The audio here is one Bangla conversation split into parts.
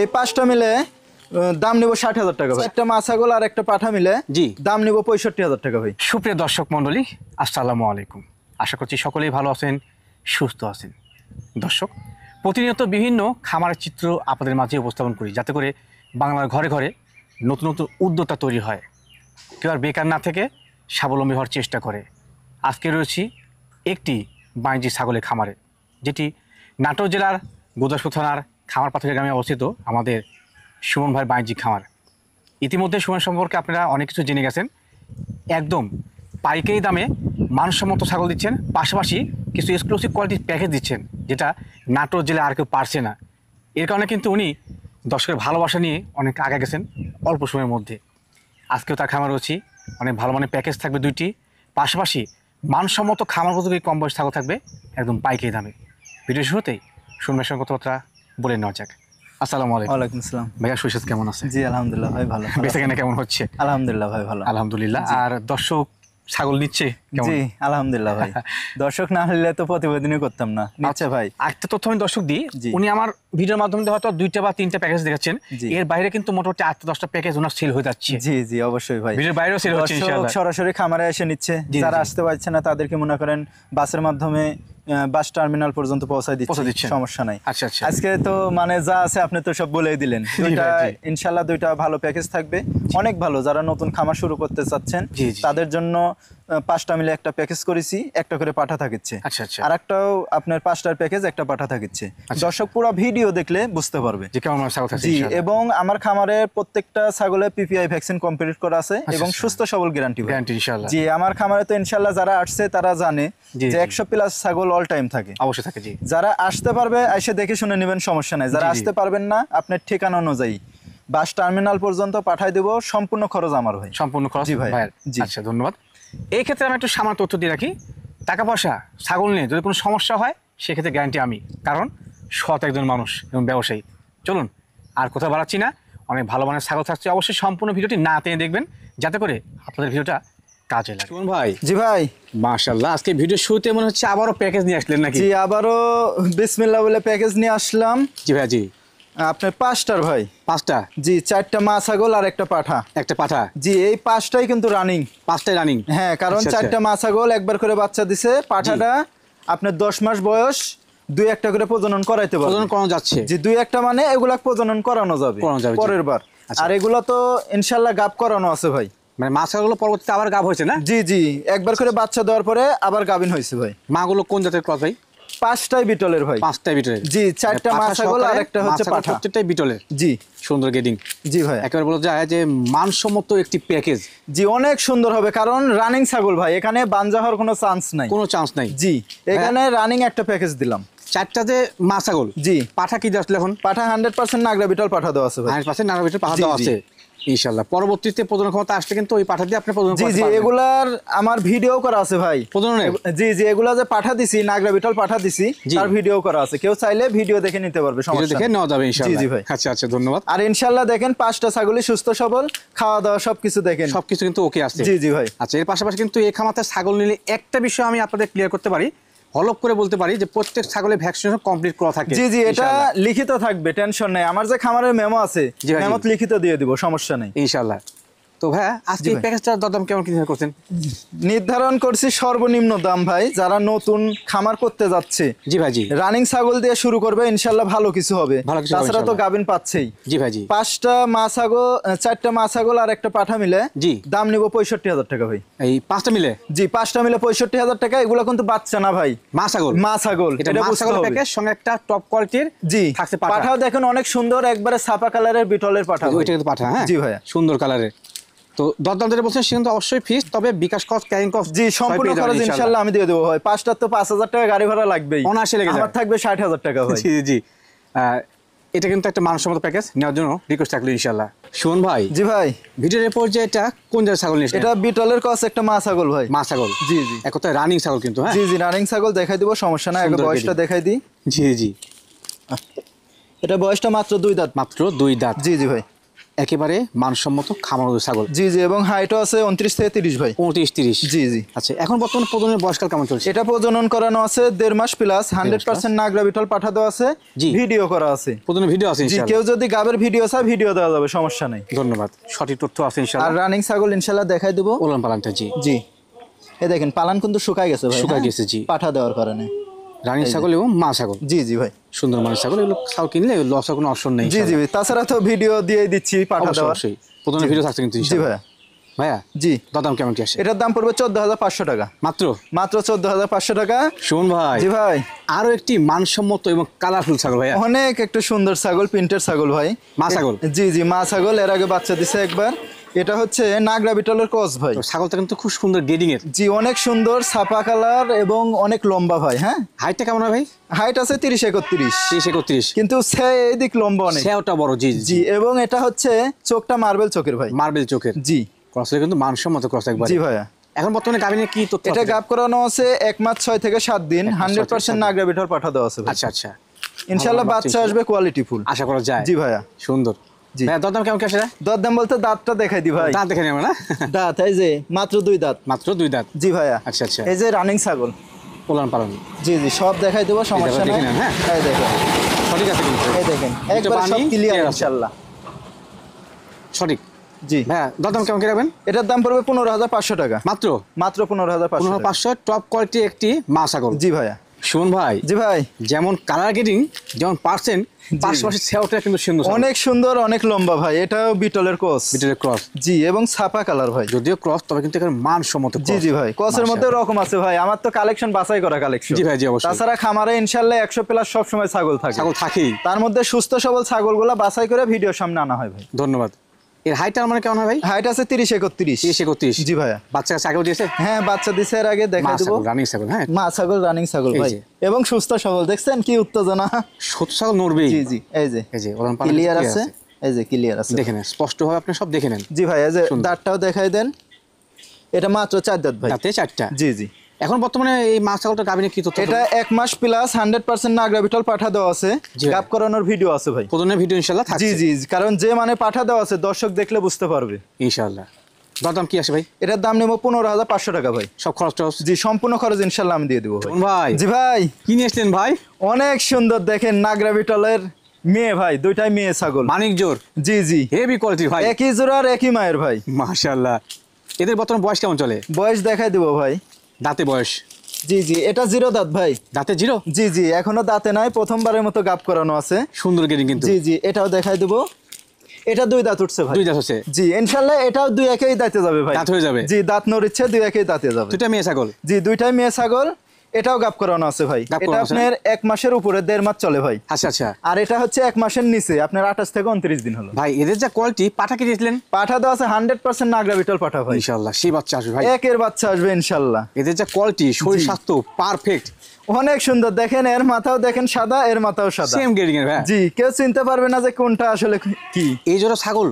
এই 5টা মিলে দাম নিব 60,000 টাকা ভাই। একটা মা ছাগল আর একটা পাঠা মিলে জি দাম নিব 65,000 টাকা ভাই। সুপ্রিয় দর্শক মণ্ডলী, আসসালামু আলাইকুম। আশা করছি সকলেই ভালো আছেন, সুস্থ আছেন। দর্শক, প্রতিনিয়ত বিভিন্ন খামারের চিত্র আপনাদের মাঝে উপস্থাপন করি, যাতে করে বাংলার ঘরে ঘরে নতুন নতুন উদ্যোক্তা তৈরি হয়, কেউ আর বেকার না থেকে স্বাবলম্বী হওয়ার চেষ্টা করে। আজকে রয়েছি একটি বাণিজ্যিক ছাগলের খামারে, যেটি নাটোর জেলার গুরদাসপুর থানার খামার পাথরের গ্রামে অবস্থিত আমাদের সুমন ভাইয়ের বাণিজ্যিক খামার। ইতিমধ্যে সুমন সম্পর্কে আপনারা অনেক কিছু জেনে গেছেন। একদম পাইকারি দামে মানসম্মত ছাগল দিচ্ছেন, পাশাপাশি কিছু এক্সক্লুসিভ কোয়ালিটির প্যাকেজ দিচ্ছেন, যেটা নাটোর জেলায় আর কেউ পারছে না। এর কারণে কিন্তু উনি দর্শকের ভালোবাসা নিয়ে অনেক আগে গেছেন অল্প সময়ের মধ্যে। আজকেও তার খামার রয়েছি, অনেক ভালো মানের প্যাকেজ থাকবে 2টি, পাশাপাশি মানসম্মত খামার উপযোগী কম বয়স ছাগল থাকবে একদম পাইকারি দামে। ভিডিও শুরুতেই সুন্দর সঙ্গে কথাবার্তা বলে নেওয়া যাক। আসসালামু আলাইকুম। ওয়ালাইকুম আসসালাম। ভাইয়া সুস্বাদ কেমন আছে? জি আলহামদুলিল্লাহ ভাই ভালো। বেচাকেনা কেমন হচ্ছে? আলহামদুলিল্লাহ ভাই ভালো। আলহামদুলিল্লাহ। আর দর্শক ছাগল নিচ্ছে কেমন? জি আলহামদুলিল্লাহ ভাই। দর্শক না হলে তো প্রতিবেদনই করতাম না। নিচ্ছে ভাই। একটা তথ্য আমি দর্শক দিই, উনি আমার ভিডিওর মাধ্যমে হয়তো 2টা বা 3টা প্যাকেজ দেখাচ্ছেন, এর বাইরে কিন্তু মোটামুটি 8-10টা প্যাকেজ ওনার সেল হয়ে যাচ্ছে। জি জি অবশ্যই ভাই। ভিডিওর বাইরেও সেল হচ্ছে ইনশাআল্লাহ। সরাসরি খামারে এসে নিচ্ছে, যারা আসতে পারছে না তাদেরকে মনে করেন বাসের মাধ্যমে বাস টার্মিনাল পর্যন্ত পৌঁছায় দিচ্ছে, সমস্যা নাই। আচ্ছা আচ্ছা। আজকে তো মানে যা আছে আপনি তো সব বলেই দিলেন। ইনশাআল্লাহ 2টা ভালো প্যাকেজ থাকবে, অনেক ভালো। যারা নতুন খামার শুরু করতে চাচ্ছেন তাদের জন্য 5টা মিলে একটা প্যাকেজ করেছি, একটা করে পাঠা থাকছে। আচ্ছা আচ্ছা। আর একটাও আপনার 5টার প্যাকেজ, একটা পাঠা থাকছে। দর্শক পুরো ভিডিও দেখলে বুঝতে পারবে যে কেমন ছাগল থাকছে। জি, এবং আমার খামারে প্রত্যেকটা ছাগলে পিপিআই ভ্যাকসিন কমপ্লিট করা আছে এবং সুস্থ সবল গ্যারান্টি ইনশাআল্লাহ। জি, আমার খামারে তো ইনশাআল্লাহ যারা আসছে তারা জানে যে 100+ ছাগল অল টাইম থাকে। অবশ্যই থাকে জি। যারা আসতে পারবে এসে দেখে শুনে নেবেন, সমস্যা নাই। যারা আসতে পারবেন না, আপনার ঠিকানা অনুযায়ী বাস টার্মিনাল পর্যন্ত পাঠাই দেব, সম্পূর্ণ খরচ আমার ভাই। সম্পূর্ণ খরচ? জি ভাই। জি আচ্ছা ধন্যবাদ। এই ক্ষেত্রে আমি একটু সামান্য তথ্য দিয়ে রাখি, টাকা পয়সা ছাগল নিয়ে যদি কোনো সমস্যা হয় সেক্ষেত্রে গ্যারান্টি আমি, কারণ সৎ একজন মানুষ এবং ব্যবসায়ী। চলুন আর কোথাও বাড়াচ্ছি না, অনেক ভালো মানের ছাগল থাকছে। অবশ্যই সম্পূর্ণ ভিডিওটি না টেনে দেখবেন, যাতে করে আপনাদের ভিডিওটা কাজে লাগে। সুমন ভাই। জি ভাই। মাশাআল্লাহ, আজকে ভিডিও শুরুতে মনে হচ্ছে আবারও প্যাকেজ নিয়ে আসলেন নাকি? জি, আবারও বিসমিল্লাহ বলে প্যাকেজ নিয়ে আসলাম। জি ভাই। জি আপনার 5টার ভাই। 5টা? জি, 4টা মা ছাগল আর একটা পাঠা। একটা পাঠা? জি, এই 5টাই কিন্তু রানিং। 5টাই রানিং? হ্যাঁ, কারণ 4টা মা ছাগল একবার করে বাচ্চা দিছে। পাঠাটা আপনার 10 মাস বয়স, 2-1টা করে প্রজনন করাইতে পারবে। প্রজনন করানো যাচ্ছে? জি, 2-1টা মানে এগুলা প্রজনন করানো যাবে পরের বার। আর এগুলা তো ইনশাআল্লাহ গাব করানো আছে ভাই। মানে মা ছাগলগুলো পরবর্তীতে আবার গাব হয়েছে না? জি জি, একবার করে বাচ্চা দেওয়ার পরে আবার গাবিন হয়েছে ভাই। মাগুলো কোন জাতের ক্রস ভাই? 5টাই বিটলের ভাই। 5টাই বিটলের? জি, 4টা মা ছাগল আর একটা হচ্ছে পাঠা। প্রত্যেকটাই বিটলের? জি। সুন্দর গেডিং। জি ভাই। একেবারে বলা যায় যে মানসম্মত একটি প্যাকেজ। জি, অনেক সুন্দর হবে, কারণ রানিং ছাগল ভাই, এখানে বানজা হওয়ার কোনো চান্স নাই। কোনো চান্স নাই? জি, এখানে রানিং একটা প্যাকেজ দিলাম। 4টাতে মা ছাগল? জি। পাঠা কি আসলে এখন? পাঠা 100% নাগরা বিটল পাঠা দেওয়া আছে ভাই। 100% নাগরা বিটল পাঠা দেওয়া আছে ইনশাআল্লাহ। পরবর্তীতে প্রজনন ক্ষমতা আসলে কিন্তু ওই পাঠা দিয়ে আপনি প্রজনন করতে পারবেন। জি জি, এগুলার আমার ভিডিও করা আছে ভাই প্রজননের। জি জি, এগুলা যে পাঠা দিছি, নাগরা বিটল পাঠা দিছি, তার ভিডিও করা আছে। কেউ চাইলে ভিডিও দেখে নিতে পারবে, সমস্যা দেখে নেওয়া যাবে ইনশাআল্লাহ। জি জি ভাই। আচ্ছা আচ্ছা, ধন্যবাদ। আর ইনশাআল্লাহ দেখেন 5টা ছাগলই সুস্থ সবল, খাওয়া দাওয়া সবকিছু দেখেন, সবকিছু কিন্তু ওকে আছে। জি জি ভাই। আচ্ছা, এর পাশাপাশি কিন্তু এই খামাতে ছাগল নিলে একটা বিষয় আমি আপনাদের ক্লিয়ার করতে পারি, হলপ করে বলতে পারি, যে প্রত্যেক ছাগলের ভ্যাকসিনেশন কমপ্লিট করা থাকে। জি জি, এটা লিখিত থাকবে, টেনশন নাই। আমার যে খামারের মেমো আছে, মেমোত লিখিত দিয়ে দিব, সমস্যা নাই ইনশাআল্লাহ। তো ভাই আজকে এই প্যাকেজটার দাম কেমন কি করছেন? নির্ধারণ করছি সর্বনিম্ন দাম ভাই। যারা নতুন খামার করতে যাচ্ছে, জি ভাই, জি, রানিং ছাগল দিয়ে শুরু করবে, ইনশাআল্লাহ ভালো কিছু হবে। তাছাড়া তো গাবিন পাচ্ছেই। জি ভাই, জি। 5টা মা ছাগল, 4টা মা ছাগল আর একটা পাঠা মিলে জি দাম নিব 65,000 টাকা ভাই। এই 5টা মিলে? জি, 5টা মিলে 65,000 টাকা। এগুলো কিন্তু বাচ্চা না ভাই, মা ছাগল। মা ছাগল, এটা বুঝতে হবে। প্যাকেজ সঙ্গে একটা টপ কোয়ালিটির জি থাকছে পাঠা। দেখেন অনেক সুন্দর, একবারে ছাপা কালারের বিটলের পাঠা। ওইটা কিন্তু পাঠা? হ্যাঁ জি ভাই, সুন্দর কালারের। তো দরদাম যেটা বলছেন সে কিন্তু অবশ্যই ফিক্স, তবে বিকাশ কস্ট, ক্যারিং কস্ট জি সম্পূর্ণ খরচ ইনশাআল্লাহ আমি দিয়ে দেবো ভাই। 5টার তো 5,000 টাকা গাড়ি ভাড়া লাগবেই, অনায়াসে লেগে যাবে। আমার থাকবে 60,000 টাকা ভাই। জি জি। এটা কিন্তু একটা মানসম্মত প্যাকেজ, নেওয়ার জন্য রিকোয়েস্ট থাকলো ইনশাআল্লাহ। সুমন ভাই। জি ভাই। ভিডিওর এরপর যে এটা কোন জাতের ছাগল নিয়েছেন? এটা বিটলের ক্রস, একটা মা ছাগল ভাই। মা ছাগল? জি জি। এক কথায় রানিং ছাগল কিন্তু? হ্যাঁ জি জি, রানিং ছাগল দেখাই দিব, সমস্যা নাই। আগে বয়সটা দেখাই দিই। জি জি। এটা বয়সটা মাত্র 2 দাঁত। মাত্র 2 দাঁত? জি জি ভাই। একেবারে মানসম্মত খামার ছাগল। জি জি, এবং হাইটও আছে 29 থেকে 30 ভাই। 29-30। জি জি। আচ্ছা, এখন বর্তমানে প্রজননের বয়সকাল কেমন চলছে? এটা প্রজনন করানো আছে 1.5 মাস প্লাস, 100% নাগরা বিটল পাঠা দেওয়া আছে, জি। ভিডিও করা আছে। প্রজননের ভিডিও আছে জি, ইনশাআল্লাহ। কেউ যদি গাবের ভিডিও চায় ভিডিও দেওয়া যাবে, সমস্যা নেই। ধন্যবাদ, সঠিক তথ্য আছে আর ইনশাআল্লাহ। রানিং ছাগল ইনশাআল্লাহ দেখাই দেবো। ওলান পালানটা জি জি, এই দেখেন পালান কিন্তু শুকায় গেছে ভাই। শুকায় হ্যাঁ? গেছে, জি। পাঠা দেওয়ার কারণে। রানী ছাগল এবং মা ছাগল। জি জি ভাই। সুন্দর মানের ছাগল, এগুলো ছাগল কিনলে লসের কোনো অপশন নেই। জি জি, তাছাড়া তো ভিডিও দিয়ে দিচ্ছি পাঠা দেওয়ার। অবশ্যই প্রজননের ভিডিও থাকছে কিন্তু জি ইনশাআল্লাহ। ভাইয়া। ভাইয়া জি, দাম কেমন কি আসে? এটার দাম পড়বে 14,500 টাকা মাত্র মাত্র 14,500 টাকা। শুন ভাই, জি ভাই, আরো একটি মানসম্মত এবং কালারফুল ছাগল ভাইয়া। অনেক একটু সুন্দর ছাগল, প্রিন্টের ছাগল ভাই। মা ছাগল? জি জি, মা ছাগল, এর আগে বাচ্চা দিছে একবার। এটা হচ্ছে নাগরা বিটলের ক্রস ভাই। তো ছাগলটা কিন্তু খুব সুন্দর গ্রেডিং এর। জি, অনেক সুন্দর ছাপা কালার এবং অনেক লম্বা ভাই। হ্যাঁ, হাইটটা কেমন হয় ভাই? হাইট আছে 30-31, 30-31, কিন্তু এইদিক লম্বা অনেক। সেওটা বড়। জি জি, এবং এটা হচ্ছে চোখটা মার্বেল চোখের ভাই। মার্বেল চোখের। জি ক্রসে কিন্তু মানসম্মত ক্রস একবার। জি ভাইয়া। এখন বর্তমানে গাবিনে কি তথ্য এটা আছে? গাব করানো আছে 1 মাস 6 থেকে 7 দিন, 100% নাগরা বিটল পাঠা দেওয়া আছে ভাই। আচ্ছা আচ্ছা, ইনশাআল্লাহ ভালো বাচ্চা বাচ্চা আসবে কোয়ালিটি ফুল, আশা করা যায়। জি ভাইয়া। সুন্দর। জি। ভাইয়া দরদাম কেমন কি আসে? দরদাম বলতে দাঁতটা দেখাই দি ভাই। দাঁত দেখে নেবে না? দাঁত এই যে মাত্র 2 দাঁত। মাত্র 2 দাঁত। জি ভাইয়া। আচ্ছা আচ্ছা, এই যে রানিং ছাগল। ওলান পালন। জি জি, সব দেখাই দেবো, সমস্যা দেখে নেই। নেন, হ্যাঁ। এই দেখেন, সঠিক আছে কিন্তু। এই দেখেন, দুটো একবার সব পানি ক্লিয়ার clear আছে। ইনশাআল্লাহ। সঠিক। জি ভাইয়া দরদাম কেমন কি রাখবেন? এটার দাম পড়বে 15,500 টাকা মাত্র মাত্র 15,500 টাকা। 15,500, টপ কোয়ালিটি একটি মা ছাগল। জি ভাইয়া। শুন ভাই, জি ভাই, যেমন কালার গ্রেডিং, যেমন পার্সেন্ট, পাশাপাশি সেওটা কিন্তু সুন্দর। অনেক সুন্দর, অনেক লম্বা ভাই। এটাও বিটলের ক্রস। বিটলের ক্রস। জি, এবং ছাপা কালার ভাই। যদিও ক্রস, তবে কিন্তু এখানে মানসম্মত জি cross। জি ভাই, ক্রসের মধ্যে মাশাআল্লাহ। রকম আছে ভাই। আমার তো কালেকশন বাছাই করা কালেকশন। জি ভাই, জি অবশ্যই। তাছাড়া খামারে ইনশাআল্লাহ 100 প্লাস সব সময় ছাগল থাকে। ছাগল থাকেই। তার মধ্যে সুস্থ সবল ছাগলগুলা বাছাই করে ভিডিওর সামনে আনা হয় ভাই। ধন্যবাদ। এর হাইটটা মানে কেমন হয় ভাই? হাইট আছে 30-31। 30-31। জি ভাইয়া। বাচ্চা কাছে আগেও দিয়েছে? হ্যাঁ, বাচ্চা দিছে, এর আগে মা দেখাই দেবো। ছাগল, রানিং ছাগল। হ্যাঁ, মা ছাগল, রানিং ছাগল এই ভাই, যে। এবং সুস্থ সবল। দেখছেন কি উত্তেজনা? সত্য ছাগল নড়বেই। জি জি, এই যে এই যে ওলান পালন ক্লিয়ার আছে, এই যে ক্লিয়ার আছে। দেখে নেন, স্পষ্টভাবে আপনি সব দেখে নেন। জি ভাই, এই যে সুন্দর। দাঁতটাও দেখাই দেন। এটা মাত্র 4 দাঁত ভাই। তাতে 4টা। জি জি। এখন বর্তমানে এই মা ছাগলটা গাবিনে কি তথ্য? এটা 1 মাস প্লাস 100% নাগরা বিটল পাঠা দেওয়া আছে, জি। গাব করানোর ভিডিও আছে ভাই। প্রজনের ভিডিও ইনশাআল্লাহ থাকছে। জি জি, কারণ যে মানে পাঠা দেওয়া আছে দর্শক দেখলে বুঝতে পারবে। ইনশাআল্লাহ। দরদাম কি আসে ভাই? এটার দাম নেব 15,500 টাকা ভাই। সব খরচ টরচ? জি, সম্পূর্ণ খরচ ইনশাআল্লাহ আমি দিয়ে দেবো ভাই। শুন ভাই, জি ভাই, কি নিয়ে আসলেন ভাই? অনেক সুন্দর। দেখেন নাগরা বিটলের মেয়ে ভাই, দুইটাই মেয়ে ছাগল। মানিক জোর, জি জি, হেভি কোয়ালিটি ভাই। একই জোড়ার একই মায়ের ভাই। মাশাআল্লাহ। এদের বর্তমান বয়স কেমন চলে? বয়স দেখাই দেবো ভাই। দাঁতে বয়স? জি জি, এটা 0 দাঁত ভাই। দাঁতে 0? জি জি, এখনো দাঁতে নাই, প্রথমবারের মতো গাব করানো আছে। সুন্দর গ্রেডিং কিন্তু। জি জি, এটাও দেখাই দেবো। এটা 2 দাঁত উঠছে ভাই। 2 দাঁত হচ্ছে? জি, ইনশাআল্লাহ এটাও 2 একেই দাঁতে যাবে ভাই। দাঁত হয়ে যাবে? জি, দাঁত নড়ছে, 2 একেই দাঁতে যাবে। দুইটা মেয়ে ছাগল? জি, দুইটাই মেয়ে ছাগল। এটাও গাব করানো আছে ভাই। গাব এটা করানো আছে? আপনার 1 মাসের উপরে, 1.5 মাস চলে ভাই। আচ্ছা আচ্ছা আর এটা হচ্ছে 1 মাসের নিচে, আপনার 28 থেকে 29 দিন হলো ভাই। এদের যা কোয়ালিটি, পাঠা কি দিয়েছিলেন? পাঠা দেওয়া আছে 100% নাগরা বিটল পাঠা ভাই। ইনশাআল্লাহ সেই বাচ্চা আসবে ভাই। একের বাচ্চা আসবে ইনশাআল্লাহ। এদের যা কোয়ালিটি, শরীর জি। স্বাস্থ্য পারফেক্ট। অনেক সুন্দর। দেখেন, এর মাথাও দেখেন সাদা, এর মাথাও সাদা। সেম গ্রেডিং এর ভাই। জি, কেউ চিনতে পারবে না যে কোনটা আসলে কি। এই জোড়া ছাগল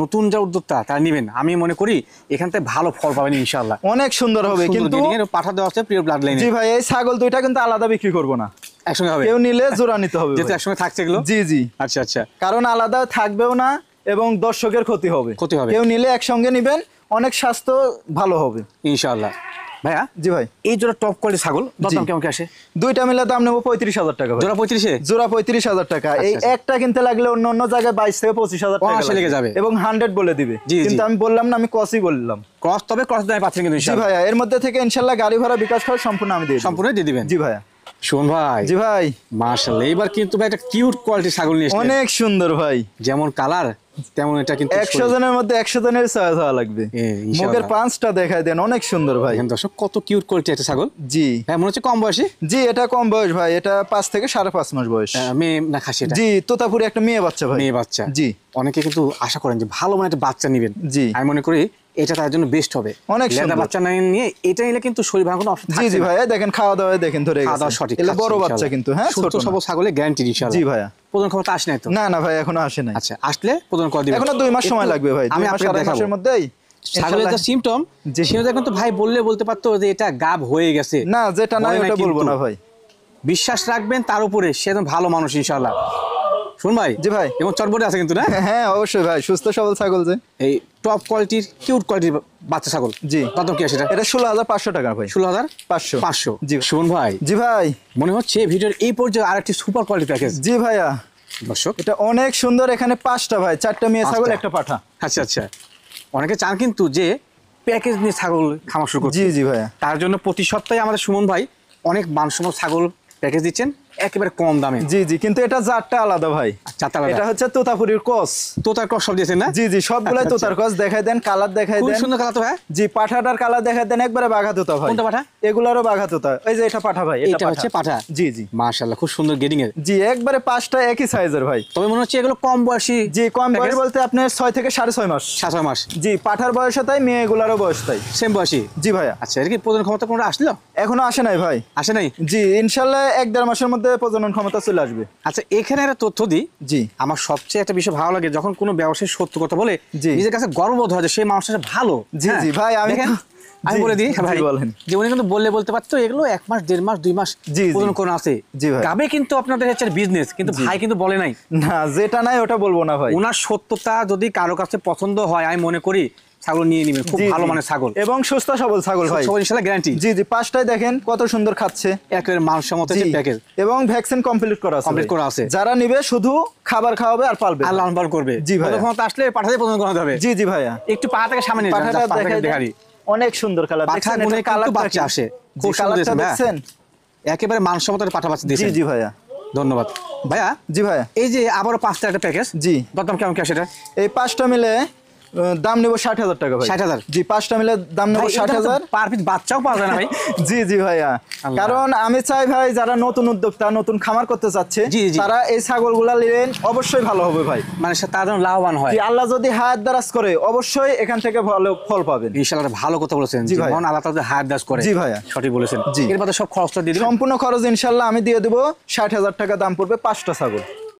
নতুন যা উদ্যোক্তা তারা নেবেন, আমি মনে করি এখান থেকে ভালো ফল পাবেন ইনশাআল্লাহ। অনেক সুন্দর হবে কিন্তু। পাঠা দেওয়া আছে প্রিয় ব্লাড লাইনে। জি ভাই, এই ছাগল দুইটা কিন্তু আলাদা বিক্রি করব না, একসঙ্গে হবে। কেউ নিলে জোড়া নিতে হবে যেহেতু ভাই। একসঙ্গে থাকছে এগুলো। জি জি, আচ্ছা আচ্ছা, কারণ আলাদা থাকবেও না এবং দর্শকের ক্ষতি হবে। ক্ষতি হবে। কেউ নিলে একসঙ্গে নিবেন, অনেক স্বাস্থ্য ভালো হবে ইনশাআল্লাহ। ভাইয়া জি ভাই, এই জোড়া টপ কোয়ালিটি ছাগল দরদাম কেমন কি আসে? দুইটা মিলে দাম নেবো 35,000 টাকা ভাই। জোড়া 35-এ? জোড়া 35,000 টাকা। এই আচ্ছা। একটা কিনতে লাগলে অন্য অন্য জায়গায় 22 থেকে 25,000 টাকা অনায়াসে লেগে যাবে। এবং 100 বলে দিবে। জি, জি। কিন্তু আমি বললাম না, আমি কসই বললাম। ক্রস, তবে ক্রস দামে পাচ্ছেন কিন্তু জি ইনশাআল্লাহ। ভাইয়া, এর মধ্যে থেকে ইনশাআল্লাহ গাড়ি ভাড়া বিকাশ খরচ সম্পূর্ণ আমি দিয়ে দেব। সম্পূর্ণ দিয়ে দিবেন? জি ভাইয়া। শোন ভাই, জি ভাই, মাশাআল্লাহ এবার কিন্তু ভাই একটা কিউট কোয়ালিটি ছাগল নিয়ে এসেছেন। অনেক সুন্দর ভাই। যেমন কালার তেমন এটা কিন্তু 100 জনের মধ্যে 100 জনের চয়েস হওয়া লাগবে। ইনশাআল্লাহ। মুখের পাঁচটা দেখাই দেন, অনেক সুন্দর ভাই। দেখেন দর্শক, কত কিউট কোয়ালিটি একটা ছাগল। জি হ্যাঁ, মনে হচ্ছে কম বয়সী। জি, এটা কম বয়স ভাই। এটা 5 থেকে 5.5 মাস বয়স। মেয়ে না খাসি এটা? জি, তোতাপুরি একটা মেয়ে বাচ্চা ভাই। মেয়ে বাচ্চা। জি। অনেকে কিন্তু আশা করেন যে ভালো মানে একটা বাচ্চা নেবেন। জি। আমি মনে করি এটা তার জন্য বেস্ট হবে। অনেক লেদা সুন্দর। বাচ্চা না নিয়ে এটা নিলে কিন্তু শরীর ভাঙার কোনো অপশন জি থাকছে জি না। ভাই, এই দেখেন খাওয়া দাওয়া দেখেন ধরে খাওয়া গেছে। দাওয়া সঠিক এগুলো খাচ্ছে বড় বাচ্চা ইনশাআল্লাহ। কিন্তু, হ্যাঁ, সুস্থ ছোট না। সবল ছাগলে গ্যারান্টি ইনশাআল্লাহ। জি ভাইয়া। প্রধান ক্ষমতা আসে নাই তো? না না ভাই, এখনো আসে নাই। আচ্ছা, আসলে প্রধান করে দিবেন। এখনো 2 মাস সময় লাগবে ভাই। আমি 2 মাস আপনাকে 2.5 দেখাবো মাসের মধ্যেই ছাগলের যে সিম্পটম, জি। সেটা কিন্তু ভাই বলতে পারতো যে এটা গাব হয়ে গেছে। না, যেটা নাই বলে না ওটা বলবো কিন্তু। না ভাই। বিশ্বাস রাখবেন তার উপরে, সে একদম ভালো মানুষ ইনশাআল্লাহ। শুন ভাই, জি ভাই। এবং চটবটে আছে কিন্তু না? হ্যাঁ অবশ্যই ভাই, সুস্থ সবল ছাগল যে। এই টপ কোয়ালিটির কিউট কোয়ালিটির বাচ্চা ছাগল। জি। কত কি আছে এটা? এটা 16,500 টাকা ভাই। 16,500। 500। জি শুন ভাই, জি ভাই। মনে হচ্ছে ভিডিওর এই পর্যায়ে আরেকটি সুপার কোয়ালিটি প্যাকেজ। জি ভাইয়া, দর্শক এটা অনেক সুন্দর। এখানে 5টা ভাই, 4টা মেয়ে ছাগল, 5টা। একটা পাঠা। আচ্ছা আচ্ছা, অনেকে চান কিন্তু যে প্যাকেজ নিয়ে ছাগল খামার শুরু করতে। জি জি ভাইয়া। তার জন্য প্রতি সপ্তাহে আমাদের সুমন ভাই অনেক মানসম্মত ছাগল প্যাকেজ দিচ্ছেন একেবারে কম দামে। জি জি, কিন্তু এটা জাতটা আলাদা ভাই। এটা হচ্ছে তোতাপুরির ক্রস। তোতার ক্রস সব দিয়েছেন না? জি জি, সবগুলাই তোতার ক্রস। দেখাই দেন, কালার দেখাই খুব দেন। সুন্দর কালার তো ভাই। জি, পাঠাটার কালার দেখাই দেন, একবারে বাঘা তোতা ভাই। কোনটা পাঠা? এগুলারও বাঘা তোতা। এই যে এটা পাঠা ভাই, এটা হচ্ছে পাঠা। জি জি। মাশাআল্লাহ, খুব সুন্দর গেডিং এর। জি, একবারে 5টা একই সাইজের ভাই। তবে মনে হচ্ছে এগুলো কম বয়সী। জি, কম বয়স বলতে আপনার 6 থেকে 6.5 মাস। 7 মাস। জি, পাঠার বয়সও তাই, মেয়েগুলারও বয়স তাই। সেম বয়সী। জি ভাইয়া। আচ্ছা, এর কি প্রজনন ক্ষমতা কোনটা আসলো? এখনো আসে নাই ভাই। আসে নাই? জি, ইনশাআল্লাহ 1-1.5 মাসের মধ্যে প্রজনন ক্ষমতা চলে আসবে। আচ্ছা, এখানে একটা তথ্য দিই। জি। আমার সবচেয়ে একটা বিষয় ভালো লাগে যখন কোনো ব্যবসায়ী সত্য কথা বলে, জি। নিজের কাছে গর্ববোধ হয় যে সেই মানুষটা ভালো। জি হ্যাঁ? জি ভাই, দেখেন, আমি জি, বলে দিই জি, ভাই, বলেন। যে উনি কিন্তু বলতে পারতো এগুলো 1 মাস 1.5 মাস 2 মাস জি, জি। প্রজনন করে আছে। জি ভাই। গাবে কিন্তু আপনাদের হচ্ছে বিজনেস, কিন্তু জি। ভাই কিন্তু বলে নাই। না, যেটা নাই ওটা বলবো না ভাই। ওনার সত্যতা যদি কারো কাছে পছন্দ হয়, আমি মনে করি ছাগল নিয়ে নেবেন। খুব জি, ভালো জি। মানের ছাগল এবং সুস্থ সবল ছাগল ভাই। সবাই ইনশাআল্লাহ গ্যারান্টি। জি জি, 5টাই দেখেন কত সুন্দর খাচ্ছে। একেবারে মানসম্মত জি, প্যাকেজ এবং ভ্যাকসিন কমপ্লিট করা আছে। Complete ভাই। করা আছে। যারা নিবে শুধু খাবার খাওয়াবে আর পালবে। আর লালন পালন করবে। জি ভাইয়া। প্রথমত আসলে পাঠাতে প্রজনন করাতে হবে। জি জি ভাইয়া। একটু পা থেকে সামনে নিয়ে যান, পাঠাটা just পা থেকে দেখাই দেখাই দেন। অনেক সুন্দর কালার। পাঠা দেখছেন গুনে এটা কিন্তু কালারটা বাচ্চা কি? আসে। জি, খুব সুন্দর কালারটা দিয়েছেন ভাইয়া। দেখছেন? একেবারে মানসম্মত একটা পাঠা বাচ্চা জি দিয়েছেন। জি ভাইয়া। ধন্যবাদ ভাইয়া। জি ভাইয়া। এই যে আবারও 5টা একটা প্যাকেজ। জি। দরদাম কেমন কি আসে এটা? এই 5টা মিলে দাম নেব 60,000 টাকা ভাই। 60,000? জি, 5টা মিলে দাম নেব 60,000। পার পিস বাচ্চাও পাওয়া যায় না ভাই? জি জি ভাইয়া। আল্লাহ। কারণ আমি চাই ভাই, যারা নতুন উদ্যোক্তা, নতুন খামার করতে চাচ্ছে, জি, জি। তারা এই ছাগলগুলা নিলেন অবশ্যই ভালো হবে ভাই। মানে তার জন্য লাভবান হয়। জি, আল্লাহ যদি হায়াত দারাজ করে অবশ্যই এখান থেকে ভালো ফল পাবেন। ইনশাআল্লাহ, ভালো কথা বলেছেন। জি ভাইয়া। যেমন আল্লাহ তাআলা হায়াত দাস করে। জি ভাইয়া। সঠিক বলেছেন। জি। এর বাদে সব খরচটা দিয়ে দিবেন। সম্পূর্ণ খরচ ইনশাল্লাহ আমি দিয়ে দেবো। 60,000 টাকা দাম পড়বে 5টা ছাগল।